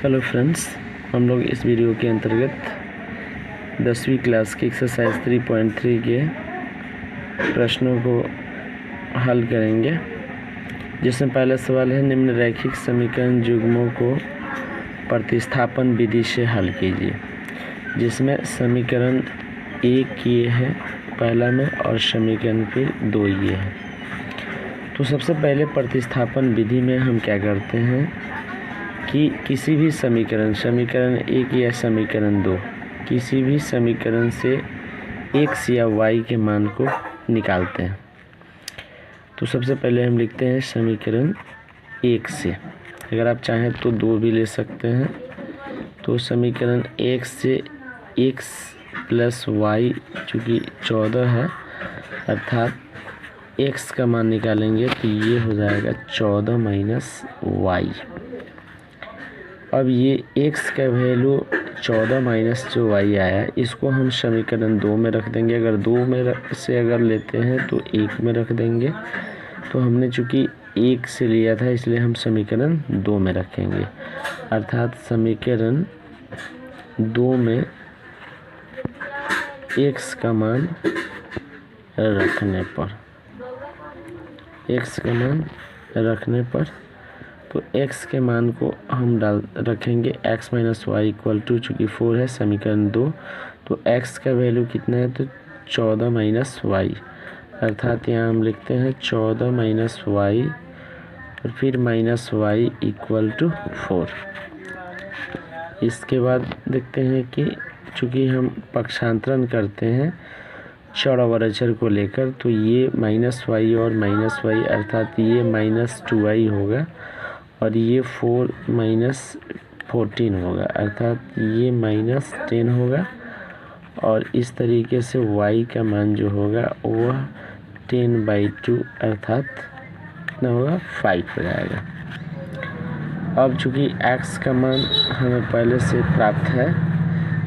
Hello friends, हम लोग इस वीडियो के अंतर्गत 10वीं क्लास की एक्सरसाइज 3.3 के प्रश्नों को हल करेंगे, जिसमें पहला सवाल है निम्नलिखित समीकरण युग्मों को प्रतिस्थापन विधि से हल कीजिए। जिसमें समीकरण एक ये है पहला में और समीकरण फिर दो ये है। तो सबसे पहले प्रतिस्थापन विधि में हम क्या करते हैं कि किसी भी समीकरण एक या समीकरण दो, किसी भी समीकरण से x या y के मान को निकालते हैं। तो सबसे पहले हम लिखते हैं समीकरण एक से, अगर आप चाहें तो दो भी ले सकते हैं। तो समीकरण एक से x प्लस y चूँकि 14 है, अर्थात x का मान निकालेंगे तो ये हो जाएगा 14 माइनस y। अब ये x का वैल्यू 14 माइनस जो y आया, इसको हम समीकरण दो में रख देंगे। अगर दो में से अगर लेते हैं तो एक में रख देंगे। तो हमने चूँकि एक से लिया था इसलिए हम समीकरण दो में रखेंगे, अर्थात समीकरण दो में x का मान रखने पर तो x के मान को हम रखेंगे x minus y equal to, चूँकि 4 है समीकरण दो, तो x का वैल्यू कितना है तो 14 माइनस वाई, अर्थात यहाँ हम लिखते हैं 14 माइनस वाई और फिर माइनस वाई इक्वल टू 4। इसके बाद देखते हैं कि चूँकि हम पक्षांतरण करते हैं चौरावर्चर को लेकर, तो ये माइनस वाई और माइनस वाई, अर्थात ये माइनस 2y होगा और ये 4 माइनस 14 होगा, अर्थात ये माइनस 10 होगा। और इस तरीके से y का मान जो होगा वह 10/2 अर्थात कितना होगा 5 हो जाएगा। अब चूँकि x का मान हमें पहले से प्राप्त है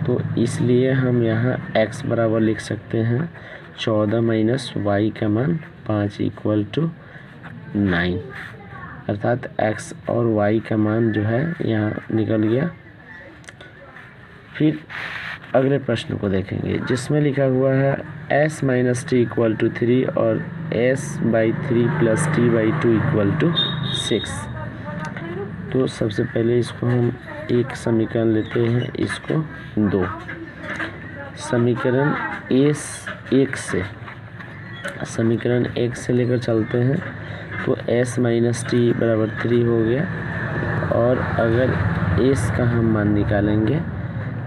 तो इसलिए हम यहाँ x बराबर लिख सकते हैं 14 माइनस वाई का मान 5 इक्वल टू 9, अर्थात x और y का मान जो है यहाँ निकल गया। फिर अगले प्रश्न को देखेंगे, जिसमें लिखा हुआ है s minus T equal to 3 और s/3 plus t/2 equal to 6। तो सबसे पहले इसको हम एक समीकरण लेते हैं, इसको दो। समीकरण समीकरण एक से लेकर चलते हैं तो s माइनस टी बराबर 3 हो गया, और अगर s का हम मान निकालेंगे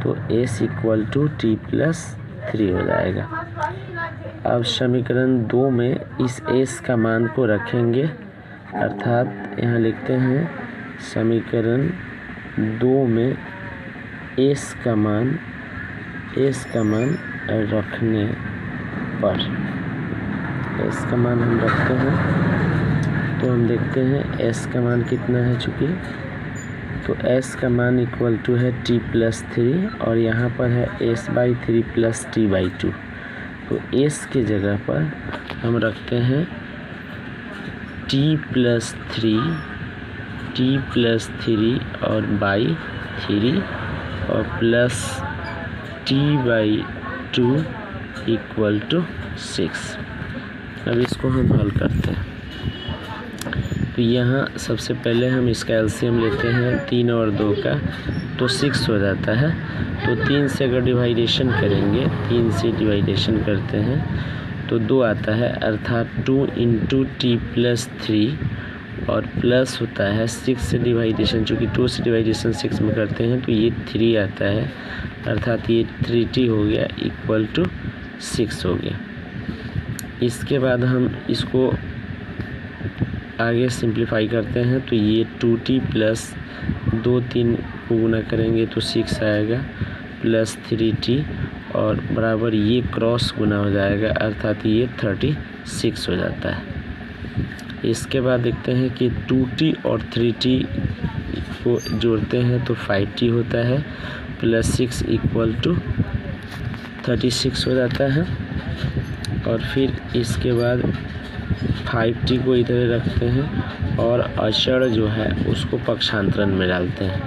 तो s equal to T plus 3 हो जाएगा। अब समीकरण दो में इस s का मान को रखेंगे, अर्थात यहाँ लिखते हैं समीकरण दो में s का मान रखने पर s का मान हम रखते हैं तो हम देखते हैं s का मान कितना है, चूँकि तो s का मान इक्वल टू है t प्लस 3 और यहाँ पर है s/3 प्लस t/2। तो s की जगह पर हम रखते हैं t प्लस 3 और बाई 3 और प्लस t/2 इक्वल टू 6। अब इसको हम हल करते हैं। तो यहाँ सबसे पहले हम इसका एलसीएम लेते हैं 3 और 2 का, तो 6 हो जाता है। तो 3 से अगर डिवाइडेशन करेंगे, 3 से डिवाइडेशन करते हैं तो 2 आता है, अर्थात 2 इंटू टी प्लस 3 और प्लस होता है 6 से डिवाइडेशन, चूँकि 2 से डिवाइडेशन 6 में करते हैं तो ये 3 आता है, अर्थात ये 3t हो गया इक्वल टू 6 हो गया। इसके बाद हम इसको आगे सिंप्लीफाई करते हैं तो ये 2t प्लस 2 को गुना करेंगे तो 6 आएगा, प्लस 3t और बराबर ये क्रॉस गुना हो जाएगा, अर्थात ये 36 हो जाता है। इसके बाद देखते हैं कि 2t और 3t को जोड़ते हैं तो 5t होता है, प्लस 6 इक्वल टू 36 हो जाता है। और फिर इसके बाद 5t को इधर रखते हैं और अचर जो है उसको पक्षांतरण में डालते हैं।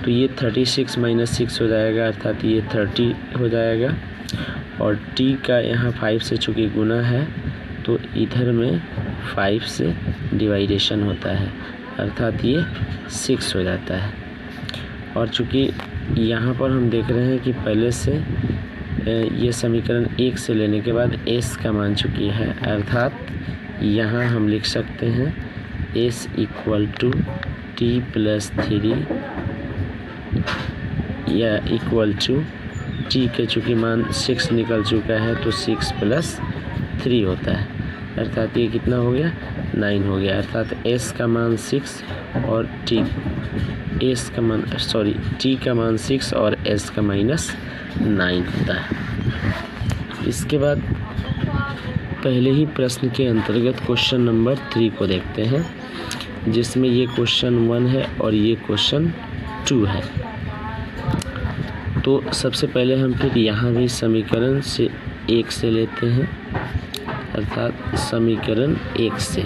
तो तो ये 36 माइनस 6 हो जाएगा, अर्थात ये 30 हो जाएगा। और t का यहाँ 5 से चूँकि गुना है तो इधर में 5 से डिवाइडेशन होता है, अर्थात ये 6 हो जाता है। और चूँकि यहाँ पर हम देख रहे हैं कि पहले से ये समीकरण 1 से लेने के बाद s का मान चुकी है, अर्थात यहाँ हम लिख सकते हैं s equal to t plus 3 या इक्वल टू t के चूँकि मान 6 निकल चुका है तो 6 प्लस 3 होता है, अर्थात ये कितना हो गया 9 हो गया। अर्थात s का मान 6 और t का मान 6 और s का माइनस 9 होता है। इसके बाद पहले ही प्रश्न के अंतर्गत क्वेश्चन नंबर 3 को देखते हैं, जिसमें ये क्वेश्चन 1 है और ये क्वेश्चन 2 है। तो सबसे पहले हम फिर यहाँ भी समीकरण से 1 से लेते हैं, अर्थात समीकरण 1 से।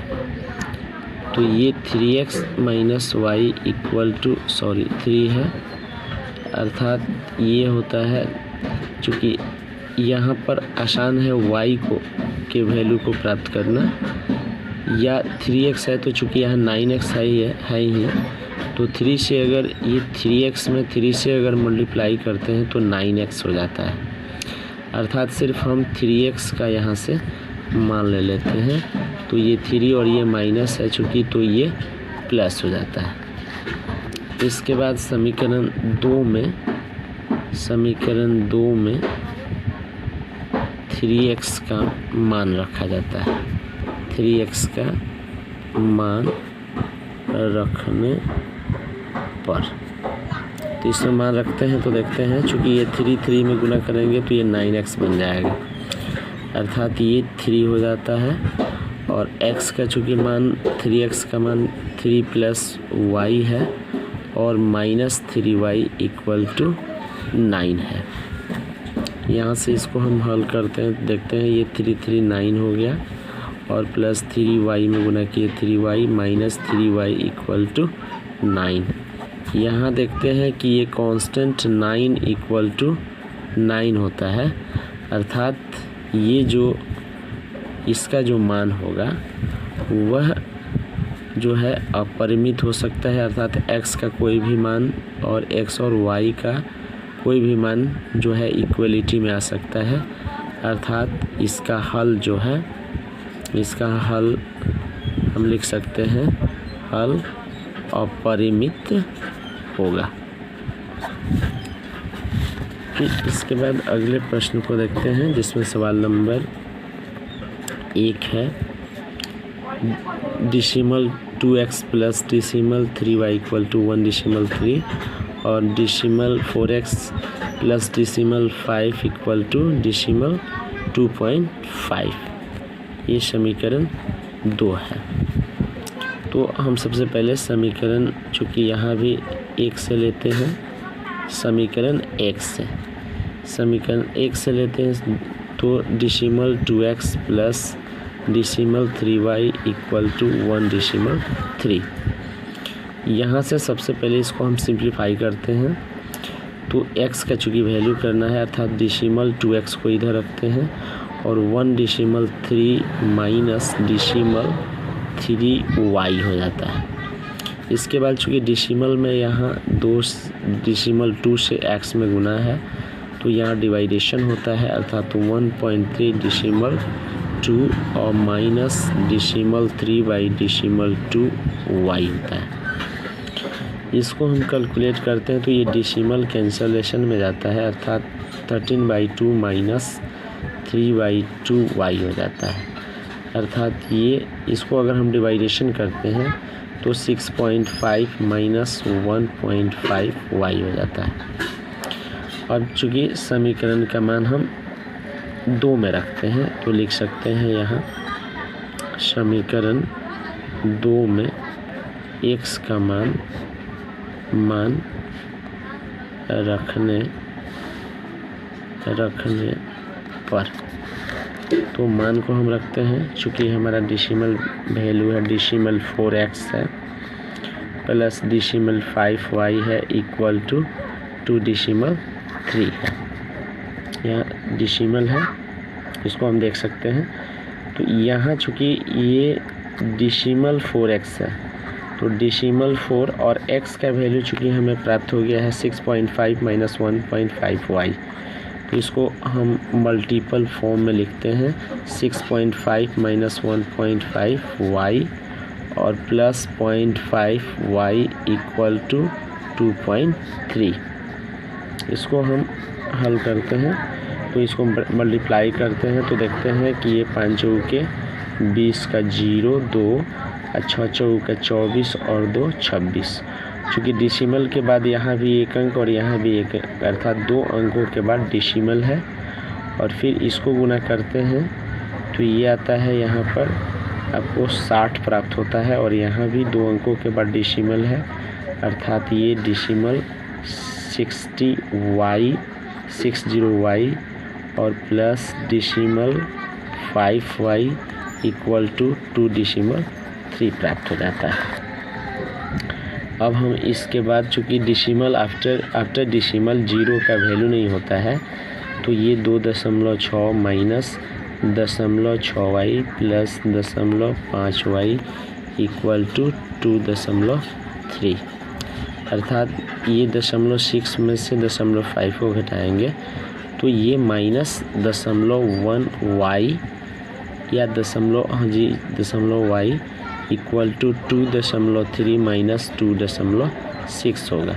तो ये 3x minus y equal to 3 है, अर्थात ये होता है, चूँकि यहाँ पर आसान है y को के वैल्यू को प्राप्त करना, या 3x है तो चूँकि यहाँ 9x है ही, तो 3 से अगर ये 3x में 3 से अगर मल्टीप्लाई करते हैं तो 9x हो जाता है, अर्थात सिर्फ हम 3x का यहाँ से मान ले लेते हैं। तो ये 3 और ये माइनस है चूँकि, तो ये प्लस हो जाता है। इसके बाद समीकरण 2 में 3x का मान रखा जाता है। 3x का मान रखने पर तो इसमें मान रखते हैं तो देखते हैं, चूँकि ये 3 में गुना करेंगे तो ये 9x बन जाएगा, अर्थात ये 3 हो जाता है। और x का चूँकि मान 3x का मान 3 प्लस y है और माइनस 3y इक्वल टू 9 है। यहाँ से इसको हम हल करते हैं, देखते हैं ये 3 9 हो गया और प्लस 3y में गुना किए 3y minus 3y equal to 9। यहाँ देखते हैं कि ये कांस्टेंट 9 इक्वल टू 9 होता है, अर्थात ये जो इसका जो मान होगा वह जो है अपरिमित हो सकता है, अर्थात x का कोई भी मान और x और y का कोई भी मान जो है इक्वलिटी में आ सकता है, अर्थात इसका हल जो है, इसका हल हम लिख सकते हैं हल अपरिमित होगा। फिर इसके बाद अगले प्रश्न को देखते हैं, जिसमें सवाल नंबर 1 है, decimal 2x plus decimal 3y equal to 1 decimal 3 और decimal 4x plus decimal 5 equal to decimal 2.5। ये समीकरण 2 है। तो हम सबसे पहले समीकरण, चूँकि यहाँ भी 1 से लेते हैं, समीकरण 1 से लेते हैं, तो decimal 2x plus decimal 3y equal to 1 decimal 3। यहाँ से सबसे पहले इसको हम सिंप्लीफाई करते हैं, तो x का चूँकि वैल्यू करना है, अर्थात डिसिमल 2x को इधर रखते हैं और 1 डिसिमल 3 माइनस डिसिमल 3y हो जाता है। इसके बाद चूँकि डिसिमल में यहाँ 2 डिसिमल 2 से x में गुना है तो यहाँ डिवाइडेशन होता है, अर्थात 1.3 डिसिमल 2 और minus decimal 3 by decimal 2y होता है। इसको हम कैलकुलेट करते हैं तो ये डिसिमल कैंसलेशन में जाता है, अर्थात 13/2 माइनस 3/2y हो जाता है, अर्थात ये इसको अगर हम डिवाइडेशन करते हैं तो 6.5 माइनस 1.5y हो जाता है। अब चूँकि समीकरण का मान हम 2 में रखते हैं तो लिख सकते हैं यहाँ समीकरण 2 में x का मान रखने पर, तो मान को हम रखते हैं, चूँकि हमारा डिसिमल वैल्यू है डिसिमल 4x है प्लस डिसिमल 5y है इक्वल टू 2 डिसिमल 3 है। यहाँ डिसिमल है, इसको हम देख सकते हैं। तो यहाँ चूँकि ये डिसिमल 4x है, तो डिसिमल 4 और x का वैल्यू चूँकि हमें प्राप्त हो गया है 6.5 माइनस 1.5y, तो इसको हम मल्टीपल फॉर्म में लिखते हैं 6.5 माइनस 1.5y और प्लस 0.5y इक्वल टू 2.3। इसको हम हल करते हैं, तो इसको मल्टीप्लाई करते हैं तो देखते हैं कि ये 5 चौके 20 का 0 2 6 चौका 24 और 2 26। चूँकि डिसिमल के बाद यहाँ भी एक अंक और यहाँ भी एक अंक, अर्थात 2 अंकों के बाद डिसिमल है। और फिर इसको गुना करते हैं तो ये आता है, यहाँ पर आपको 60 प्राप्त होता है और यहाँ भी 2 अंकों के बाद डिसिमल है, अर्थात ये डिसिमल 60y और plus decimal 5y equal to 2 decimal 3 प्राप्त हो जाता है। अब हम इसके बाद चूँकि डिसिमल आफ्टर डिसिमल 0 का वैल्यू नहीं होता है, तो ये 2.6 minus 0.6y plus 0.5y equal to 2.3, अर्थात ये 0.6 में से 0.5 को घटाएंगे तो ये माइनस 0.1y या 0.y इक्वल टू 2.3 माइनस 2.6 होगा।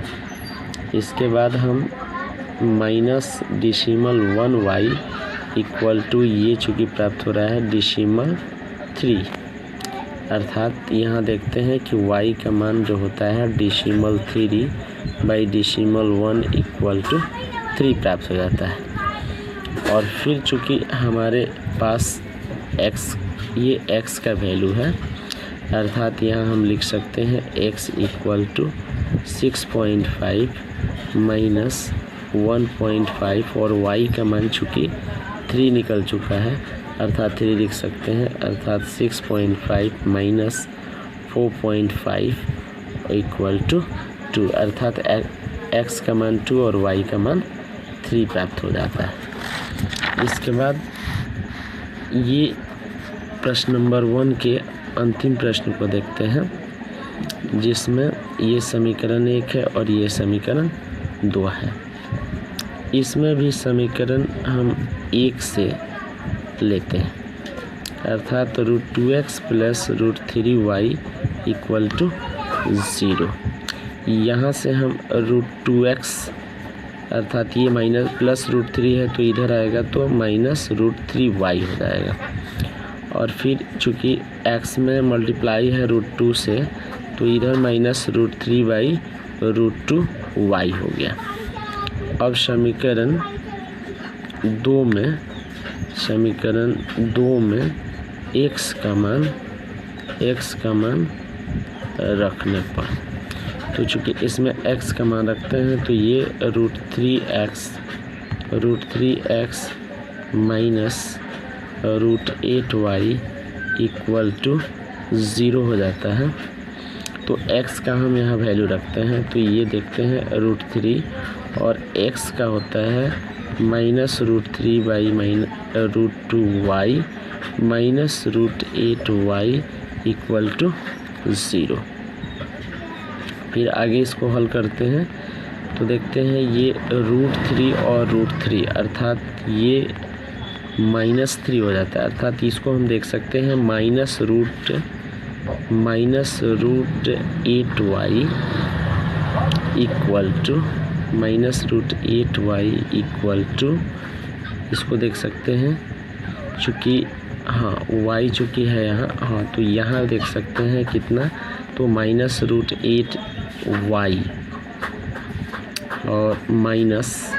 इसके बाद हम minus decimal 1y equal to ये चूँकि प्राप्त हो रहा है डिसिमल 3, अर्थात यहाँ देखते हैं कि y का मान जो होता है decimal 3 by decimal 1 equal to 3 प्राप्त हो जाता है। और फिर चूँकि हमारे पास ये x का वैल्यू है, अर्थात यहाँ हम लिख सकते हैं x इक्वल टू 6.5 माइनस 1.5 और y का मान चूँकि 3 निकल चुका है, अर्थात 3 लिख सकते हैं, अर्थात 6.5 माइनस 4.5 इक्वल टू 2, अर्थात x का मान 2 और y का मान 3 प्राप्त हो जाता है। इसके बाद ये प्रश्न नंबर 1 के अंतिम प्रश्न को देखते हैं, जिसमें ये समीकरण 1 है और ये समीकरण 2 है। इसमें भी समीकरण हम 1 से लेते हैं, अर्थात √2x plus √3y equal to 0। यहाँ से हम √2x अर्थात ये माइनस प्लस √3 है तो इधर आएगा तो माइनस √3y हो जाएगा। और फिर चूँकि x में मल्टीप्लाई है √2 से, तो इधर माइनस √3 बाई √2y हो गया। अब समीकरण 2 में x का मान रखने पर, तो चूँकि इसमें x का मान रखते हैं तो ये √3x minus √8y equal to 0 हो जाता है। तो x का हम यहाँ वैल्यू रखते हैं, तो ये देखते हैं √3 और x का होता है minus √3 by √2y minus √8y equal to 0। फिर आगे इसको हल करते हैं तो देखते हैं ये √3 और √3 अर्थात ये -3 हो जाता है, अर्थात इसको हम देख सकते हैं माइनस √8y इक्वल टू इसको देख सकते हैं, चूँकि y चूँकि है यहाँ, तो यहाँ देख सकते हैं कितना, तो माइनस √8y और माइनस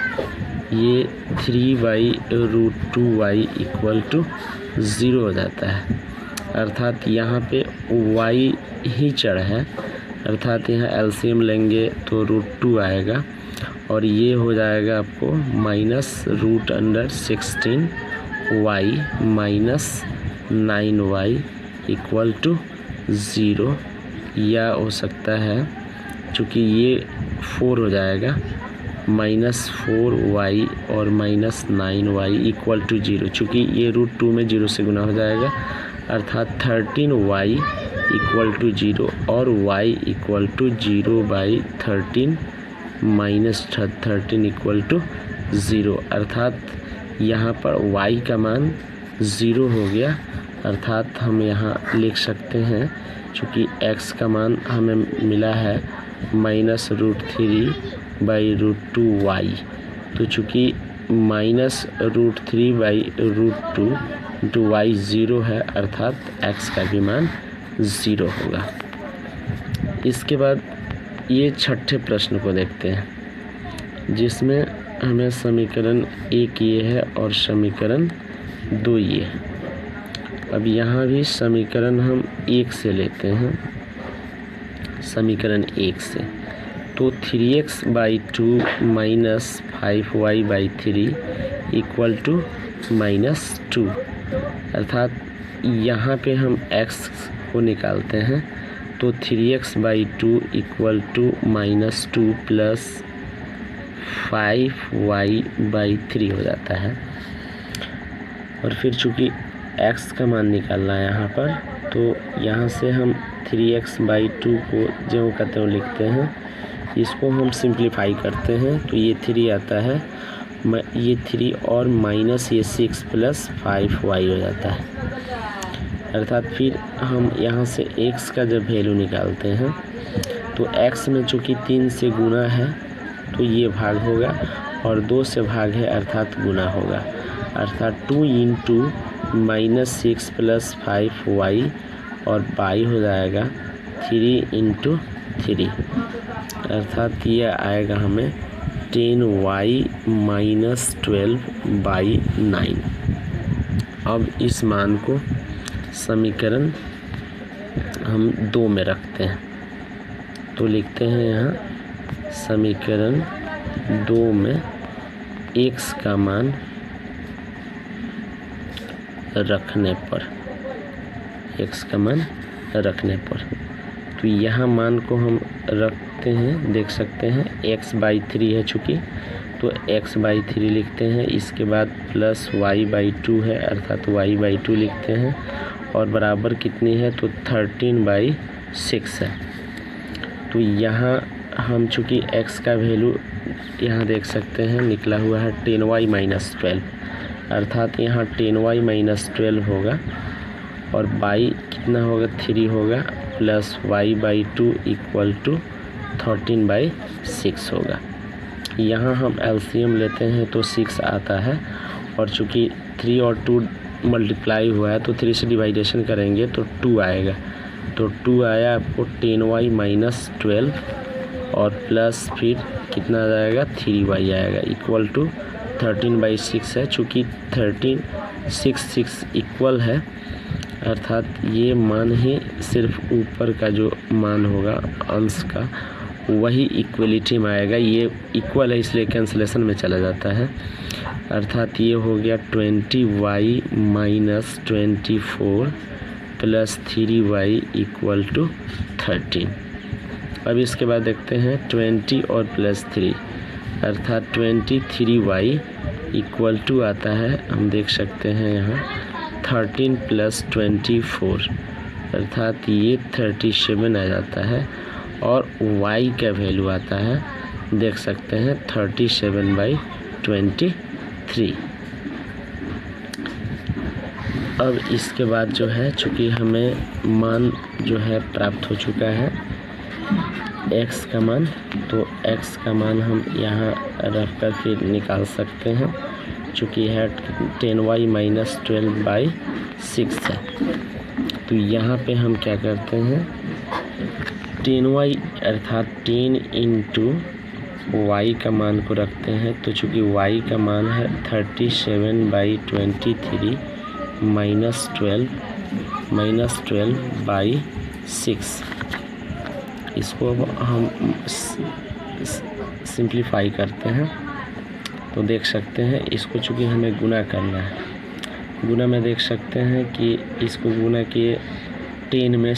ये 3/√2y इक्वल टू 0 हो जाता है, अर्थात यहाँ पे y ही चढ़ है, अर्थात यहाँ एलसीएम लेंगे तो √2 आएगा और ये हो जाएगा आपको minus √16y minus 9y equal to 0। या हो सकता है चूँकि ये 4 हो जाएगा, -4y और -9y इक्वल टू 0। चूँकि ये √2 में 0 से गुना हो जाएगा, अर्थात 13y इक्वल टू 0 और y equal to 0/13 -13 equal to 0। अर्थात यहाँ पर y का मान 0 हो गया। अर्थात हम यहाँ लिख सकते हैं, चूँकि x का मान हमें मिला है -√3/√2y, तो चूँकि -√3/√2 y 0 है, अर्थात x का भी मान 0 होगा। इसके बाद ये छठे प्रश्न को देखते हैं, जिसमें हमें समीकरण 1 ये है और समीकरण 2 ये है। अब यहाँ भी समीकरण हम 1 से लेते हैं, समीकरण 1 से, तो 3x/2 -5y/3 इक्वल टू -2। अर्थात यहाँ पे हम x को निकालते हैं, तो 3x/2 equal to -2 plus 5y/3 हो जाता है। और फिर चूँकि x का मान निकालना है यहाँ पर, तो यहाँ से हम 3x/2 को जो कहते हैं लिखते हैं, इसको हम सिंप्लीफाई करते हैं, तो ये 3 आता है, ये 3 और माइनस ये 6 प्लस 5y हो जाता है। अर्थात फिर हम यहाँ से x का जब वैल्यू निकालते हैं, तो x में चूँकि 3 से गुना है तो ये भाग होगा, और 2 से भाग है अर्थात गुना होगा। अर्थात 2 × -6 प्लस 5y और y हो जाएगा 3 × 3। अर्थात ये आएगा हमें 10y - 12/9। अब इस मान को समीकरण हम 2 में रखते हैं, तो लिखते हैं यहाँ समीकरण 2 में x का मान रखने पर, x का मान रखने पर, तो यहाँ मान को हम रखते हैं, देख सकते हैं x/3 है चूँकि, तो x/3 लिखते हैं। इसके बाद प्लस y/2 है, अर्थात y/2 लिखते हैं, और बराबर कितनी है, तो 13/6 है। तो यहाँ हम चूँकि x का वैल्यू यहाँ देख सकते हैं निकला हुआ है 10y - 12, अर्थात यहाँ 10y - 12 होगा, और y कितना होगा, 3 होगा, प्लस y/2 इक्वल टू 13/6 होगा। यहाँ हम एलसीएम लेते हैं तो 6 आता है, और चूँकि 3 और 2 मल्टीप्लाई हुआ है तो 3 से डिवाइडेशन करेंगे तो 2 आएगा, तो 2 आया आपको 10y - 12, और प्लस फिर कितना आ जाएगा, 3y आएगा, इक्वल टू 13/6 है। चूँकि 6 इक्वल है, अर्थात ये मान ही सिर्फ ऊपर का जो मान होगा अंश का वही इक्वलिटी में आएगा। ये इक्वल है इसलिए कैंसलेशन में चला जाता है, अर्थात ये हो गया 20y - 24 plus 3y equal to 13। अब इसके बाद देखते हैं 20 और प्लस 3, अर्थात 23y इक्वल टू आता है, हम देख सकते हैं यहाँ 13 प्लस 24, अर्थात ये 37 आ जाता है, और y का वैल्यू आता है, देख सकते हैं 37/23। अब इसके बाद जो है, चूँकि हमें मान जो है प्राप्त हो चुका है x का मान, तो x का मान हम यहाँ रख कर फिर निकाल सकते हैं, चूँकि है 10y - 12/6 है। तो यहाँ पे हम क्या करते हैं, 10y अर्थात 10 × y का मान को रखते हैं, तो चूँकि y का मान है 37/23 -12/6। इसको हम सिंप्लीफाई करते हैं, तो देख सकते हैं इसको चूँकि हमें गुना करना है, गुना में देख सकते हैं कि इसको गुना किए 10 में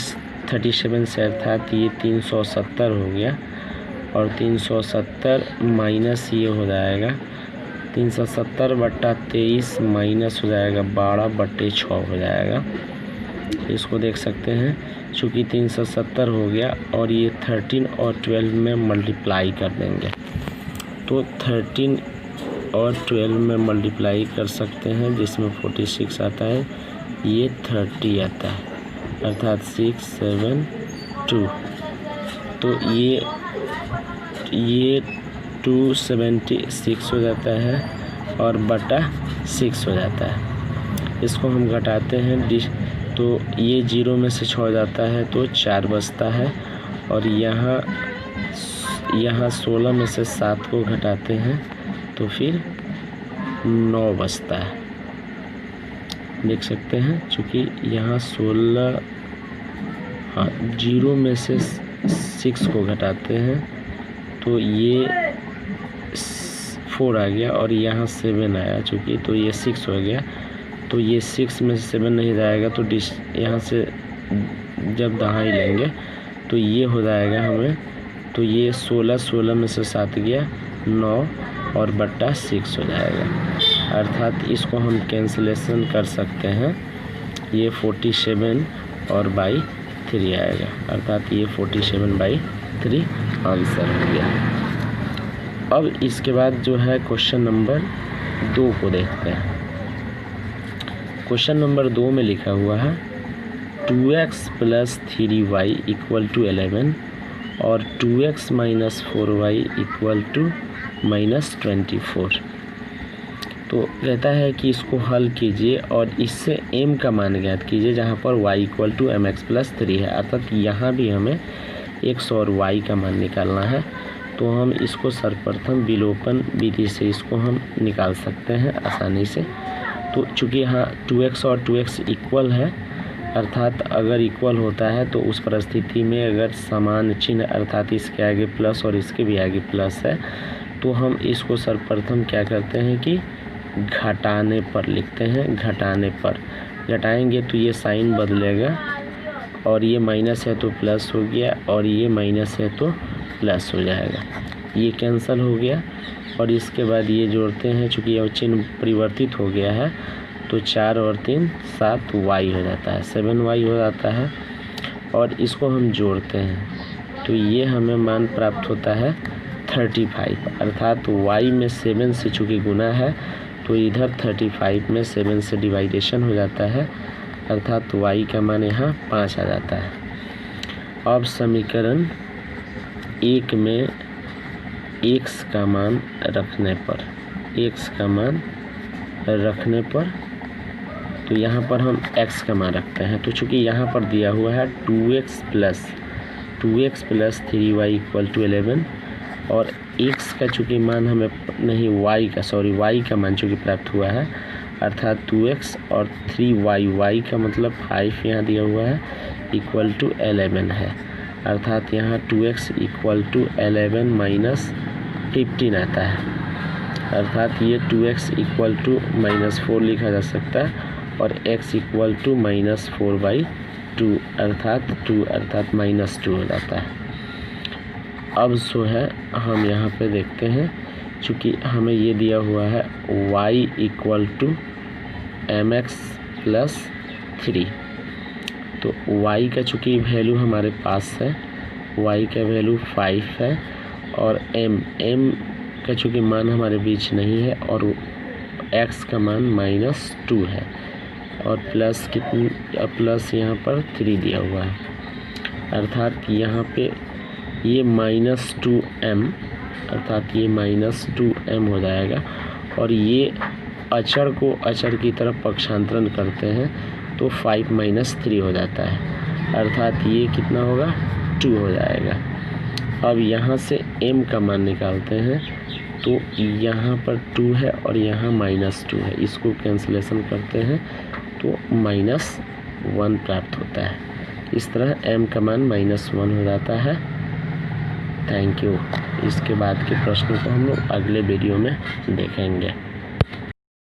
37 से अर्थात ये 370 हो गया, और 370 माइनस ये हो जाएगा 370/23 माइनस हो जाएगा 12/6 हो जाएगा। इसको देख सकते हैं, चूँकि 370 हो गया और ये 13 और 12 में मल्टीप्लाई कर देंगे, तो 13 और 12 में मल्टीप्लाई कर सकते हैं, जिसमें 46 आता है, ये 30 आता है, अर्थात 672। तो ये 276 हो जाता है और बटा 6 हो जाता है। इसको हम घटाते हैं, तो ये 0 में से 6 जाता है तो 4 बचता है, और यहाँ 16 में से 7 को घटाते हैं तो फिर 9 बचता है। देख सकते हैं, चूँकि यहाँ 16 0 में से 6 को घटाते हैं तो ये 4 आ गया, और यहाँ 7 आया चूँकि, तो ये 6 हो गया। तो ये 6 में से 7 नहीं जाएगा, तो यहाँ से जब दहाई लेंगे तो ये हो जाएगा हमें, तो ये 16 में से 7 गया 9 और बट्टा 6 हो जाएगा, अर्थात इसको हम कैंसिलेशन कर सकते हैं। ये 47 और बाई 3 आएगा, अर्थात ये 47/3 आंसर हो गया। अब इसके बाद जो है क्वेश्चन नंबर 2 को देखते हैं। क्वेश्चन नंबर 2 में लिखा हुआ है 2x + 3y = 11 और 2x - 4y = -24। तो कहता है कि इसको हल कीजिए और इससे m का मान ज्ञात कीजिए, जहाँ पर y = mx + 3 है, अर्थात यहाँ भी हमें x और y का मान निकालना है। तो हम इसको सर्वप्रथम विलोपन विधि से इसको हम निकाल सकते हैं आसानी से। तो चूँकि यहाँ 2x और 2x इक्वल है, अर्थात अगर इक्वल होता है तो उस परिस्थिति में अगर समान चिन्ह, अर्थात इसके आगे प्लस और इसके भी आगे प्लस है, तो हम इसको सर्वप्रथम क्या करते हैं कि घटाने पर लिखते हैं। घटाने पर घटाएंगे तो ये साइन बदलेगा, और ये माइनस है तो प्लस हो गया, और ये माइनस है तो प्लस हो जाएगा, ये कैंसिल हो गया। और इसके बाद ये जोड़ते हैं, चूँकि यह चिन्ह परिवर्तित हो गया है, तो 4 और 3 7y हो जाता है, 7y हो जाता है। और इसको हम जोड़ते हैं तो ये हमें मान प्राप्त होता है 35, अर्थात y में 7 से चूँकि गुना है तो इधर 35 में 7 से डिवाइडेशन हो जाता है, अर्थात y का मान यहाँ 5 आ जाता है। अब समीकरण 1 में x का मान रखने पर, तो यहाँ पर हम x का मान रखते हैं। तो चूँकि यहाँ पर दिया हुआ है 2x + 3y = 11, और x का चूँकि मान हमें नहीं, y का मान चूँकि प्राप्त हुआ है, अर्थात 2x और 3y का मतलब 5 यहाँ दिया हुआ है = 11 है, अर्थात यहाँ 2x = 11 - 15 आता है, अर्थात ये 2x = -4 लिखा जा सकता है, और x = -4/2 अर्थात -2 हो जाता है। अब जो है हम यहाँ पे देखते हैं, चूँकि हमें ये दिया हुआ है y = mx + 3, तो y का चूँकि वैल्यू हमारे पास है, y का वैल्यू 5 है, और m का चूँकि मान हमारे बीच नहीं है, और x का मान -2 है, और प्लस यहाँ पर 3 दिया हुआ है, अर्थात यहाँ पे ये -2m, अर्थात ये -2m हो जाएगा। और ये अचर को अचर की तरफ पक्षांतरण करते हैं तो 5 - 3 हो जाता है, अर्थात ये कितना होगा 2 हो जाएगा। अब यहाँ से m का मान निकालते हैं, तो यहाँ पर 2 है और यहाँ -2 है, इसको कैंसिलेशन करते हैं तो -1 प्राप्त होता है। इस तरह m का मान -1 हो जाता है। Thank you. इसके बाद के प्रश्नों को हम लोग अगले वीडियो में देखेंगे।